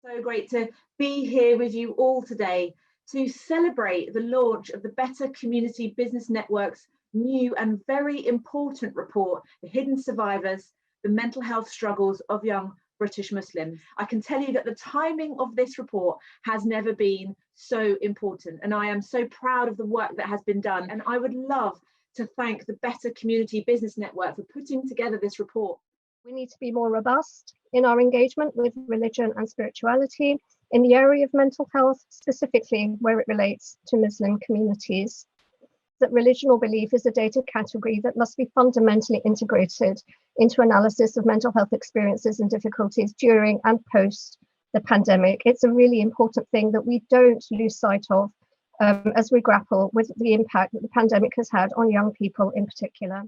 So great to be here with you all today to celebrate the launch of the Better Community Business Network's new and very important report, The Hidden Survivors, the Mental Health Struggles of Young British Muslims. I can tell you that the timing of this report has never been so important, and I am so proud of the work that has been done. And I would love to thank the Better Community Business Network for putting together this report. We need to be more robust in our engagement with religion and spirituality in the area of mental health, specifically where it relates to Muslim communities. That religion or belief is a data category that must be fundamentally integrated into analysis of mental health experiences and difficulties during and post the pandemic. It's a really important thing that we don't lose sight of as we grapple with the impact that the pandemic has had on young people in particular.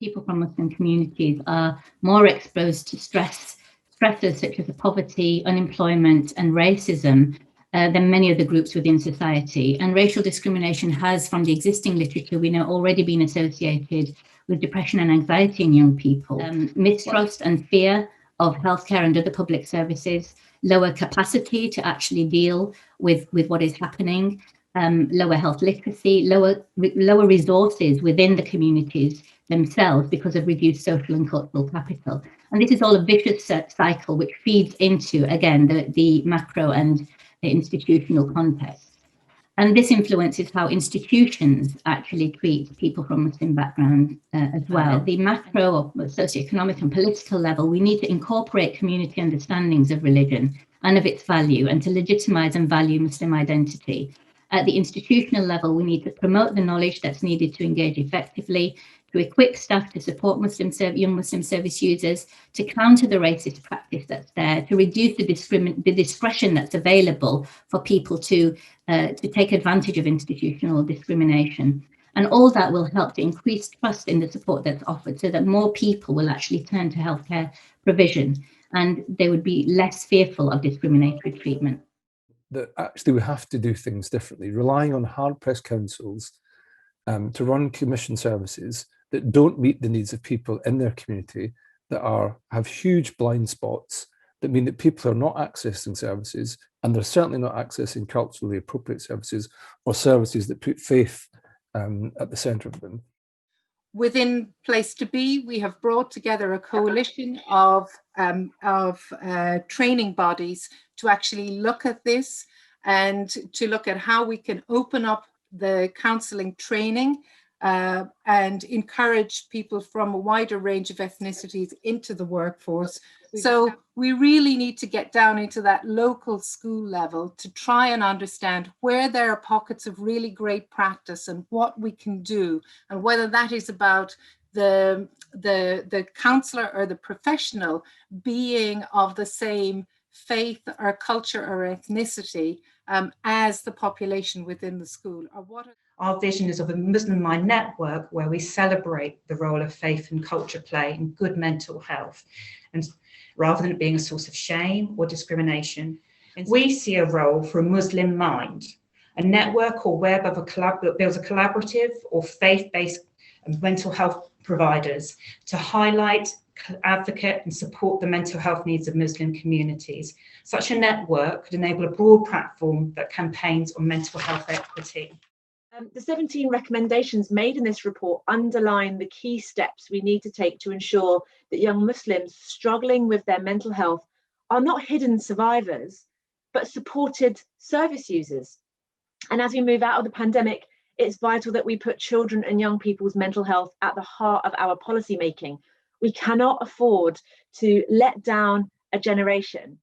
People from Muslim communities are more exposed to stressors such as poverty, unemployment and racism than many other groups within society. And racial discrimination has, from the existing literature, we know already been associated with depression and anxiety in young people, mistrust and fear of healthcare and other public services, lower capacity to actually deal with what is happening, lower health literacy, lower resources within the communities themselves because of reduced social and cultural capital. And this is all a vicious cycle which feeds into, again, the macro and the institutional context. And this influences how institutions actually treat people from Muslim backgrounds as well. At the macro or socioeconomic and political level, we need to incorporate community understandings of religion and of its value, and to legitimize and value Muslim identity. At the institutional level, we need to promote the knowledge that's needed to engage effectively, to equip staff to support young Muslim service users, to counter the racist practice that's there, to reduce the discretion that's available for people to take advantage of institutional discrimination. And all that will help to increase trust in the support that's offered, so that more people will actually turn to healthcare provision and they would be less fearful of discriminatory treatment. That actually we have to do things differently, relying on hard-pressed councils to run commission services that don't meet the needs of people in their community, that have huge blind spots, that mean that people are not accessing services, and they're certainly not accessing culturally appropriate services or services that put faith at the centre of them. Within Place to Be, we have brought together a coalition of training bodies to actually look at this and to look at how we can open up the counselling training and encourage people from a wider range of ethnicities into the workforce. So we really need to get down into that local school level to try and understand where there are pockets of really great practice and what we can do, and whether that is about the counsellor or the professional being of the same faith or culture or ethnicity as the population within the school. Or what our vision is of a Muslim Mind network where we celebrate the role of faith and culture play in good mental health, and rather than it being a source of shame or discrimination. We see a role for a Muslim Mind, a network or web of that builds a collaborative or faith-based mental health providers to highlight, advocate and support the mental health needs of Muslim communities. Such a network could enable a broad platform that campaigns on mental health equity. The 17 recommendations made in this report underline the key steps we need to take to ensure that young Muslims struggling with their mental health are not hidden survivors, but supported service users. And as we move out of the pandemic, it's vital that we put children and young people's mental health at the heart of our policy making. We cannot afford to let down a generation.